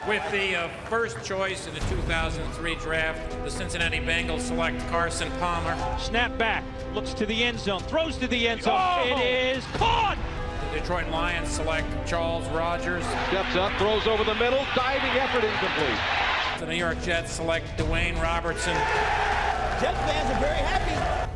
With the first choice in the 2003 draft, the Cincinnati Bengals select Carson Palmer. Snap back, looks to the end zone, throws to the end zone. Oh! It is caught! The Detroit Lions select Charles Rogers. Steps up, throws over the middle, diving effort incomplete. The New York Jets select Dwayne Robertson. Jet fans are very happy.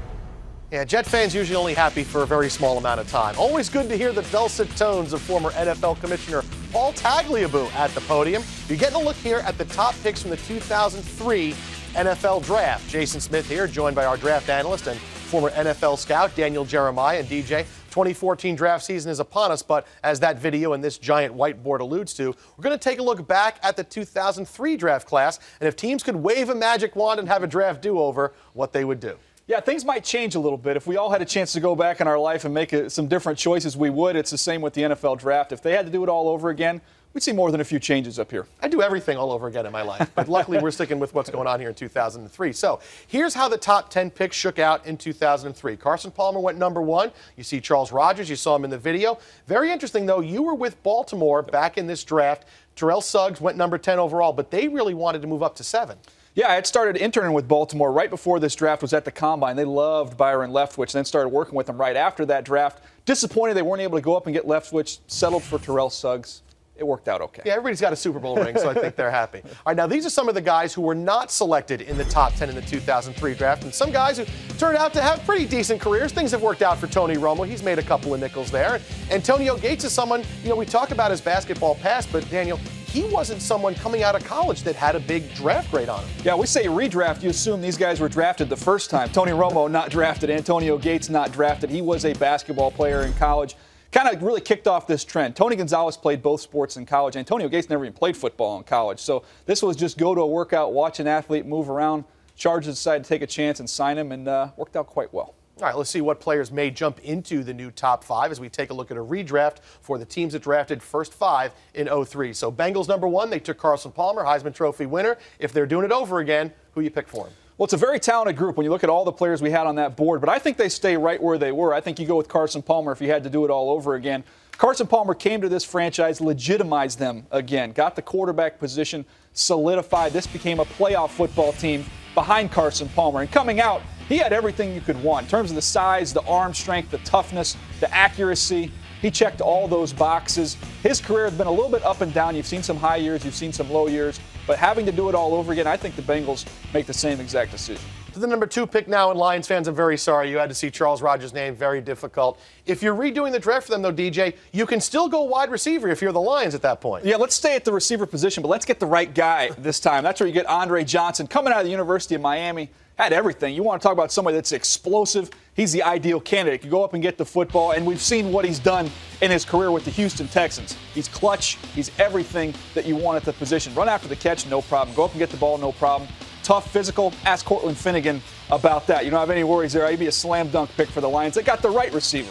Yeah, Jet fans usually only happy for a very small amount of time. Always good to hear the dulcet tones of former NFL Commissioner Paul Tagliabue at the podium. You're getting a look here at the top picks from the 2003 NFL Draft. Jason Smith here, joined by our draft analyst and former NFL scout Daniel Jeremiah. And DJ, 2014 draft season is upon us, but as that video and this giant whiteboard alludes to, we're going to take a look back at the 2003 draft class, and if teams could wave a magic wand and have a draft do-over, what they would do. Yeah, things might change a little bit. If we all had a chance to go back in our life and make some different choices, we would. It's the same with the NFL draft. If they had to do it all over again, we'd see more than a few changes up here. I do everything all over again in my life, but luckily we're sticking with what's going on here in 2003. So here's how the top 10 picks shook out in 2003. Carson Palmer went number 1. You see Charles Rogers. You saw him in the video. Very interesting, though. You were with Baltimore back in this draft. Terrell Suggs went number 10 overall, but they really wanted to move up to 7. Yeah, I had started interning with Baltimore right before this draft was at the Combine. They loved Byron Leftwich, and then started working with him right after that draft. Disappointed they weren't able to go up and get Leftwich, settled for Terrell Suggs. It worked out okay. Yeah, everybody's got a Super Bowl ring, so I think they're happy. All right, now these are some of the guys who were not selected in the top 10 in the 2003 draft, and some guys who turned out to have pretty decent careers. Things have worked out for Tony Romo. He's made a couple of nickels there. Antonio Gates is someone, we talk about his basketball past, but Daniel, he wasn't someone coming out of college that had a big draft grade on him. Yeah, we say redraft, you assume these guys were drafted the first time. Tony Romo not drafted, Antonio Gates not drafted. He was a basketball player in college. Kind of really kicked off this trend. Tony Gonzalez played both sports in college. Antonio Gates never even played football in college. So this was just go to a workout, watch an athlete move around. Chargers decided to take a chance and sign him, and worked out quite well. All right, let's see what players may jump into the new top 5 as we take a look at a redraft for the teams that drafted first 5 in 03. So Bengals number 1, they took Carson Palmer, Heisman Trophy winner. If they're doing it over again, who you pick for him? Well, it's a very talented group when you look at all the players we had on that board, but I think they stay right where they were. I think you go with Carson Palmer if you had to do it all over again. Carson Palmer came to this franchise, legitimized them again, got the quarterback position solidified. This became a playoff football team behind Carson Palmer. And coming out, he had everything you could want in terms of the size, the arm strength, the toughness, the accuracy. He checked all those boxes. His career has been a little bit up and down. You've seen some high years, you've seen some low years. But having to do it all over again, I think the Bengals make the same exact decision. To the number 2 pick now, and Lions fans, I'm very sorry you had to see Charles Rogers' name. Very difficult. If you're redoing the draft for them, though, DJ, you can still go wide receiver if you're the Lions at that point. Yeah, let's stay at the receiver position, but let's get the right guy this time. That's where you get Andre Johnson coming out of the University of Miami. Had everything. You want to talk about somebody that's explosive, he's the ideal candidate. You go up and get the football, and we've seen what he's done in his career with the Houston Texans. He's clutch. He's everything that you want at the position. Run after the catch, no problem. Go up and get the ball, no problem. Tough, physical. Ask Cortland Finnegan about that. You don't have any worries there. He'd be a slam dunk pick for the Lions. They got the right receiver.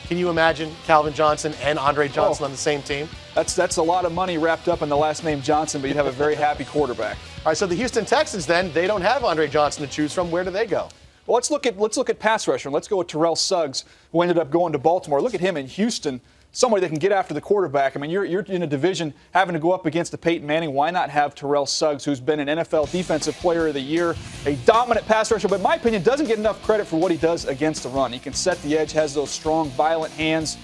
Can you imagine Calvin Johnson and Andre Johnson on the same team? That's a lot of money wrapped up in the last name Johnson, but you'd have a very happy quarterback. All right, so the Houston Texans then, they don't have Andre Johnson to choose from. Where do they go? Well, let's look at pass rusher. Let's go with Terrell Suggs, who ended up going to Baltimore. Look at him in Houston. Somebody that can get after the quarterback. I mean, you're in a division having to go up against the Peyton Manning. Why not have Terrell Suggs, who's been an NFL Defensive Player of the Year, a dominant pass rusher, but in my opinion, doesn't get enough credit for what he does against the run. He can set the edge, has those strong, violent hands.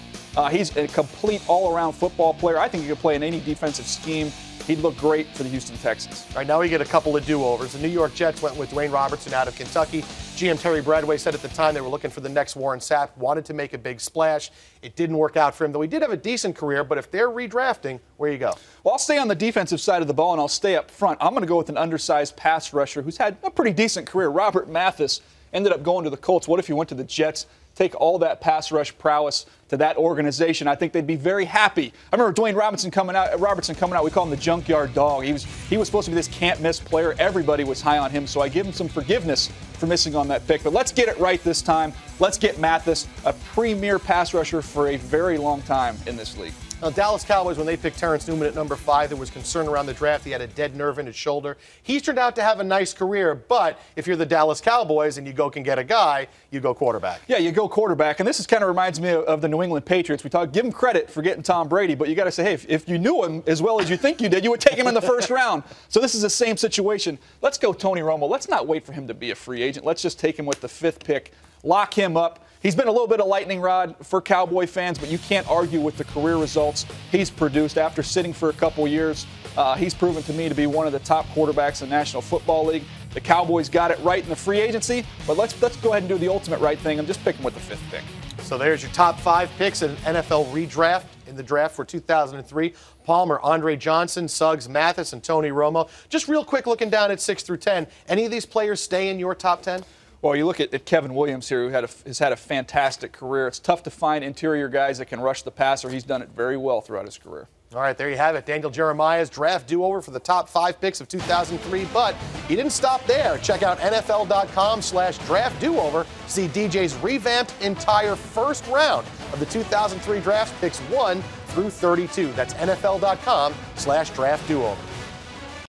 He's a complete all-around football player. I think he could play in any defensive scheme. He'd look great for the Houston Texans. All right, now we get a couple of do-overs. The New York Jets went with Dwayne Robertson out of Kentucky. GM Terry Bradway said at the time they were looking for the next Warren Sapp, wanted to make a big splash. It didn't work out for him, though he did have a decent career, but if they're redrafting, where you go? Well, I'll stay on the defensive side of the ball, and I'll stay up front. I'm going to go with an undersized pass rusher who's had a pretty decent career. Robert Mathis ended up going to the Colts. What if he went to the Jets? Take all that pass rush prowess to that organization. I think they'd be very happy. I remember Dwayne Robertson coming out. We call him the junkyard dog. He was supposed to be this can't-miss player. Everybody was high on him, so I give him some forgiveness for missing on that pick. But let's get it right this time. Let's get Mathis, a premier pass rusher for a very long time in this league. Now, Dallas Cowboys, when they picked Terrence Newman at number 5, there was concern around the draft. He had a dead nerve in his shoulder. He's turned out to have a nice career, but if you're the Dallas Cowboys and you can get a guy, you go quarterback. Yeah, you go quarterback. And this kind of reminds me of the New England Patriots. Give him credit for getting Tom Brady, but you got to say, hey, if you knew him as well as you think you did, you would take him in the first round. So this is the same situation. Let's go Tony Romo. Let's not wait for him to be a free agent. Let's just take him with the 5th pick, lock him up. He's been a little bit of lightning rod for Cowboy fans, but you can't argue with the career results he's produced after sitting for a couple years. He's proven to me to be one of the top quarterbacks in the National Football League. The Cowboys got it right in the free agency, but let's go ahead and do the ultimate right thing and just pick him with the 5th pick. So there's your top 5 picks in an NFL redraft in the draft for 2003. Palmer, Andre Johnson, Suggs, Mathis, and Tony Romo. Just real quick looking down at 6 through 10, any of these players stay in your top 10? Well, you look at Kevin Williams here, who has had a fantastic career. It's tough to find interior guys that can rush the passer. He's done it very well throughout his career. All right, there you have it. Daniel Jeremiah's draft do-over for the top 5 picks of 2003, but he didn't stop there. Check out NFL.com/draft-do-over. See DJ's revamped entire first round of the 2003 draft, picks 1 through 32. That's NFL.com/draft-do-over.